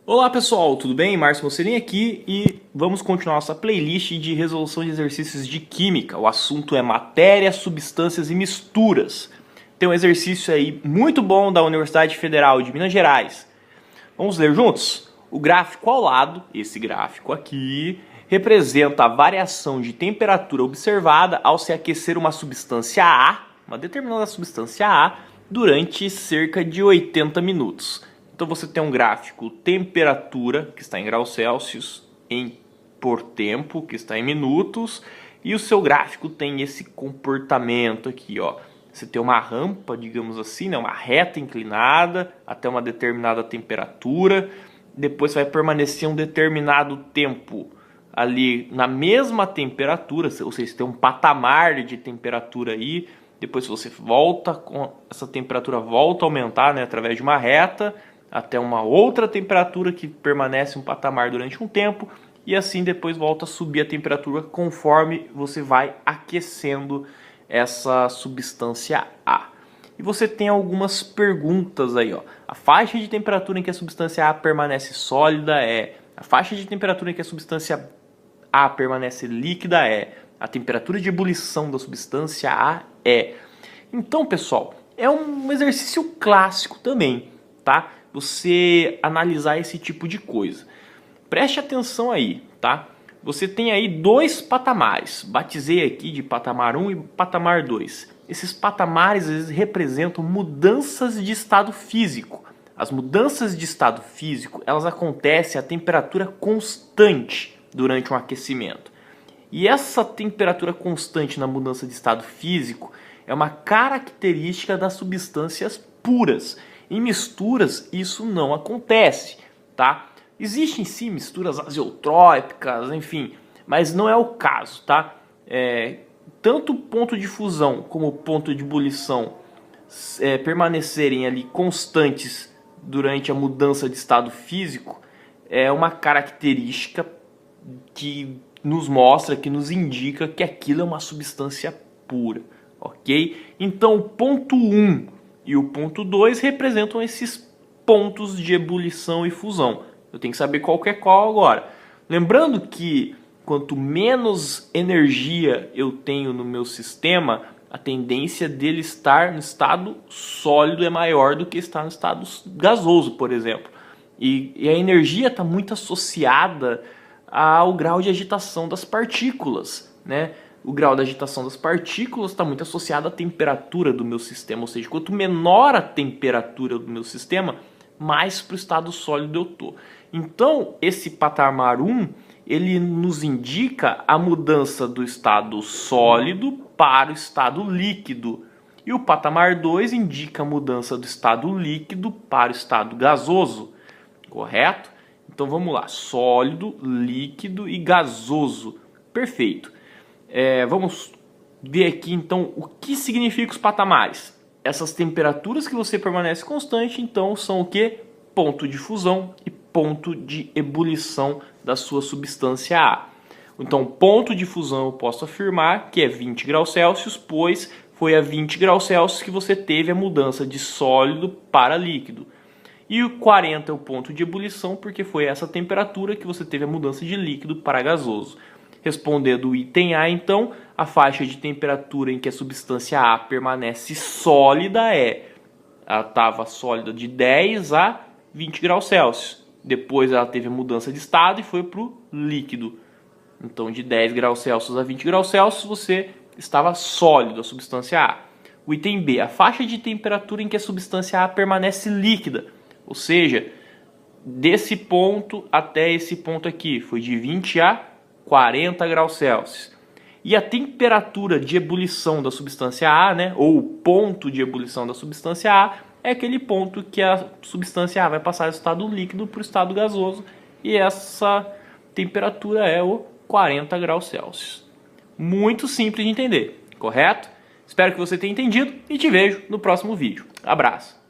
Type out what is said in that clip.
Olá pessoal, tudo bem? Márcio Mocelin aqui e vamos continuar nossa playlist de resolução de exercícios de química. O assunto é matéria, substâncias e misturas. Tem um exercício aí muito bom da Universidade Federal de Minas Gerais. Vamos ler juntos? O gráfico ao lado, esse gráfico aqui, representa a variação de temperatura observada ao se aquecer uma substância A, uma determinada substância A, durante cerca de 80 minutos. Então você tem um gráfico temperatura, que está em graus Celsius, por tempo, que está em minutos, e o seu gráfico tem esse comportamento aqui, ó. Você tem uma rampa, digamos assim, né, uma reta inclinada até uma determinada temperatura, depois vai permanecer um determinado tempo ali na mesma temperatura, ou seja, você tem um patamar de temperatura aí, depois você volta, essa temperatura volta a aumentar, né, através de uma reta, até uma outra temperatura que permanece um patamar durante um tempo e assim depois volta a subir a temperatura conforme você vai aquecendo essa substância A. E você tem algumas perguntas aí, ó. A faixa de temperatura em que a substância A permanece sólida é, a faixa de temperatura em que a substância A permanece líquida é, a temperatura de ebulição da substância A é. Então, pessoal, é um exercício clássico também, tá? Você analisar esse tipo de coisa. Preste atenção aí, tá? Você tem aí dois patamares. Batizei aqui de patamar 1 e patamar 2. Esses patamares eles representam mudanças de estado físico. As mudanças de estado físico, elas acontecem a temperatura constante durante um aquecimento. E essa temperatura constante na mudança de estado físico é uma característica das substâncias puras. Em misturas isso não acontece, tá? Existem sim misturas azeotrópicas, enfim, mas não é o caso, tá? Tanto o ponto de fusão como o ponto de ebulição permanecerem ali constantes durante a mudança de estado físico é uma característica que nos mostra, que nos indica que aquilo é uma substância pura, ok? Então o ponto 1 e o ponto 2 representam esses pontos de ebulição e fusão. Eu tenho que saber qual que é qual agora. Lembrando que quanto menos energia eu tenho no meu sistema, a tendência dele estar no estado sólido é maior do que estar no estado gasoso, por exemplo. E a energia está muito associada ao grau de agitação das partículas, né? O grau de agitação das partículas está muito associado à temperatura do meu sistema, ou seja, quanto menor a temperatura do meu sistema, mais para o estado sólido eu estou. Então, esse patamar 1, ele nos indica a mudança do estado sólido para o estado líquido. E o patamar 2 indica a mudança do estado líquido para o estado gasoso, correto? Então vamos lá, sólido, líquido e gasoso, perfeito. Vamos ver aqui então o que significa os patamares. Essas temperaturas que você permanece constante, então são o que? Ponto de fusão e ponto de ebulição da sua substância A. Então ponto de fusão eu posso afirmar que é 20 graus Celsius, pois foi a 20 graus Celsius que você teve a mudança de sólido para líquido. E o 40 é o ponto de ebulição, porque foi essa temperatura que você teve a mudança de líquido para gasoso. Respondendo o item A, então, a faixa de temperatura em que a substância A permanece sólida ela estava sólida de 10 a 20 graus Celsius. Depois ela teve a mudança de estado e foi para o líquido. Então, de 10 graus Celsius a 20 graus Celsius, você estava sólido, a substância A. O item B, a faixa de temperatura em que a substância A permanece líquida. Ou seja, desse ponto até esse ponto aqui, foi de 20 a 40 graus Celsius. E a temperatura de ebulição da substância A, né, ou o ponto de ebulição da substância A, é aquele ponto que a substância A vai passar do estado líquido para o estado gasoso. E essa temperatura é o 40 graus Celsius. Muito simples de entender, correto? Espero que você tenha entendido e te vejo no próximo vídeo. Abraço!